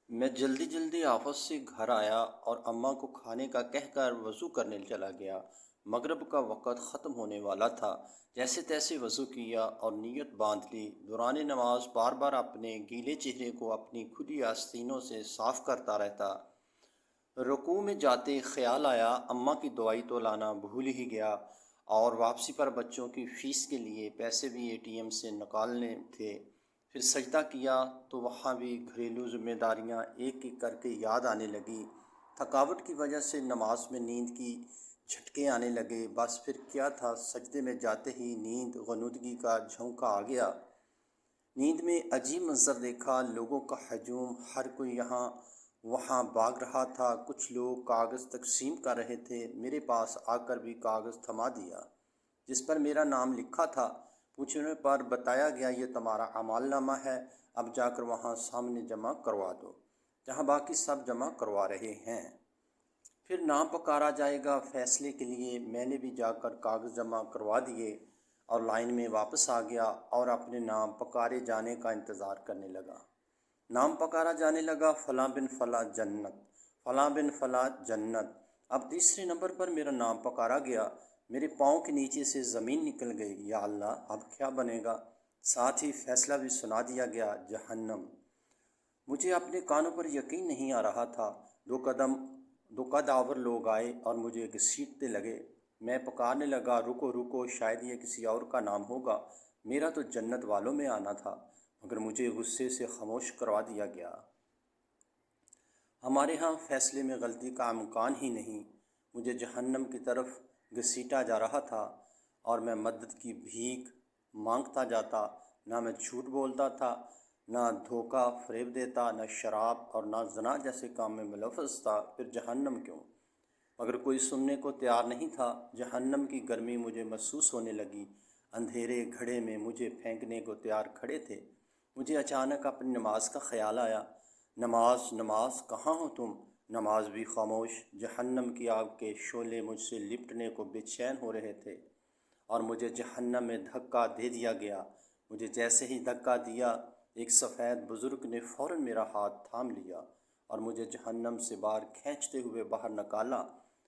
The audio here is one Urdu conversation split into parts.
میں جلدی جلدی آفس سے گھر آیا اور اماں کو کھانے کا کہہ کر وضو کرنے چلا گیا۔ مغرب کا وقت ختم ہونے والا تھا۔ جیسے تیسے وضو کیا اور نیت باندھ لی۔ دوران نماز بار بار اپنے گیلے چہرے کو اپنی کھلی آستینوں سے صاف کرتا رہتا۔ رکوع میں جاتے خیال آیا اماں کی دوائی تو لانا بھول ہی گیا، اور واپسی پر بچوں کی فیس کے لیے پیسے بھی ATM سے نکالنے تھے۔ پھر سجدہ کیا تو وہاں بھی گھریلو ذمہ داریاں ایک ایک کر کے یاد آنے لگی۔ تھکاوٹ کی وجہ سے نماز میں نیند کی جھٹکے آنے لگے۔ بس پھر کیا تھا، سجدے میں جاتے ہی نیند غنودگی کا جھونکا آ گیا۔ نیند میں عجیب منظر دیکھا، لوگوں کا ہجوم، ہر کوئی یہاں وہاں بھاگ رہا تھا۔ کچھ لوگ کاغذ تقسیم کر رہے تھے۔ میرے پاس آ کر بھی کاغذ تھما دیا جس پر میرا نام لکھا تھا۔ پوچھنے پر بتایا گیا یہ تمہارا اعمال نامہ ہے، اب جا کر وہاں سامنے جمع کروا دو جہاں باقی سب جمع کروا رہے ہیں۔ پھر نام پکارا جائے گا فیصلے کے لیے۔ میں نے بھی جا کر کاغذ جمع کروا دیے اور لائن میں واپس آ گیا اور اپنے نام پکارے جانے کا انتظار کرنے لگا۔ نام پکارا جانے لگا، فلاں بن فلاں جنت، فلاں بن فلاں جنت۔ اب تیسرے نمبر پر میرا نام پکارا گیا۔ میرے پاؤں کے نیچے سے زمین نکل گئی۔ یا اللہ، اب کیا بنے گا؟ ساتھ ہی فیصلہ بھی سنا دیا گیا، جہنم۔ مجھے اپنے کانوں پر یقین نہیں آ رہا تھا۔ دو قد آور لوگ آئے اور مجھے گھسیٹنے لگے۔ میں پکارنے لگا، رکو رکو، شاید یہ کسی اور کا نام ہوگا، میرا تو جنت والوں میں آنا تھا، مگر مجھے غصے سے خاموش کروا دیا گیا۔ ہمارے ہاں فیصلے میں غلطی کا امکان ہی نہیں۔ مجھے جہنم کی طرف گھسیٹا جا رہا تھا اور میں مدد کی بھیک مانگتا جاتا۔ نہ میں جھوٹ بولتا تھا، نہ دھوکہ فریب دیتا، نہ شراب اور نہ زنا جیسے کام میں ملوث تھا۔ پھر جہنم کیوں؟ مگر کوئی سننے کو تیار نہیں تھا۔ جہنم کی گرمی مجھے محسوس ہونے لگی۔ اندھیرے گھڑے میں مجھے پھینکنے کو تیار کھڑے تھے۔ مجھے اچانک اپنی نماز کا خیال آیا۔ نماز نماز، کہاں ہو تم؟ نماز بھی خاموش۔ جہنم کی آگ کے شعلے مجھ سے لپٹنے کو بے چین ہو رہے تھے اور مجھے جہنم میں دھکا دے دیا گیا۔ مجھے جیسے ہی دھکا دیا، ایک سفید بزرگ نے فوراً میرا ہاتھ تھام لیا اور مجھے جہنم سے باہر کھینچتے ہوئے باہر نکالا۔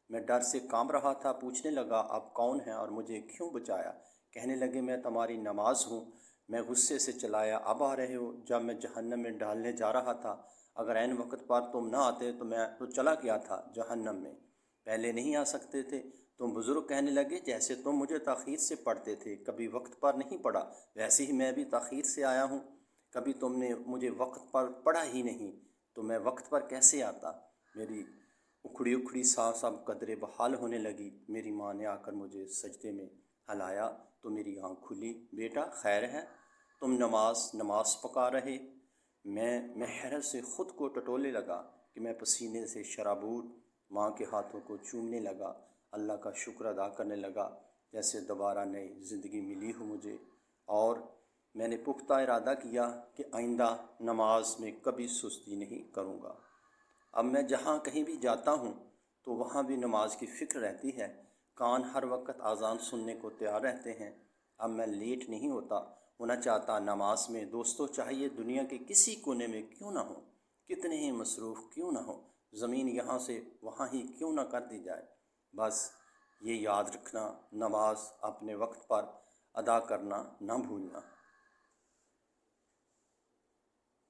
میں ڈر سے کانپ رہا تھا۔ پوچھنے لگا، آپ کون ہیں اور مجھے کیوں بچایا؟ کہنے لگے، میں تمہاری نماز ہوں۔ میں غصے سے چلایا، اب آ رہے ہو جب میں جہنم میں ڈالنے جا رہا تھا؟ اگر عین وقت پر تم نہ آتے تو میں تو چلا گیا تھا جہنم میں، پہلے نہیں آ سکتے تھے تم۔ بزرگ کہنے لگے، جیسے تم مجھے تاخیر سے پڑھتے تھے، کبھی وقت پر نہیں پڑھا، ویسے ہی میں بھی تاخیر سے آیا ہوں۔ کبھی تم نے مجھے وقت پر پڑھا ہی نہیں تو میں وقت پر کیسے آتا؟ میری اکھڑی اکھڑی سانس اب قدرے بحال ہونے لگی۔ میری ماں نے آ کر مجھے سجدے میں ہلایا تو میری آنکھ کھلی۔ بیٹا، خیر ہے؟ تم نماز نماز پکار رہے؟ میں حیرت سے خود کو ٹٹولنے لگا کہ میں پسینے سے شرابور ماں کے ہاتھوں کو چومنے لگا، اللہ کا شکر ادا کرنے لگا جیسے دوبارہ نئی زندگی ملی ہو مجھے۔ اور میں نے پختہ ارادہ کیا کہ آئندہ نماز میں کبھی سستی نہیں کروں گا۔ اب میں جہاں کہیں بھی جاتا ہوں تو وہاں بھی نماز کی فکر رہتی ہے۔ کان ہر وقت اذان سننے کو تیار رہتے ہیں۔ اب میں لیٹ نہیں ہونا چاہتا نماز میں۔ دوستو، چاہیے دنیا کے کسی کونے میں کیوں نہ ہو، کتنے ہی مصروف کیوں نہ ہو، زمین یہاں سے وہاں ہی کیوں نہ کر دی جائے، بس یہ یاد رکھنا، نماز اپنے وقت پر ادا کرنا نہ بھولنا۔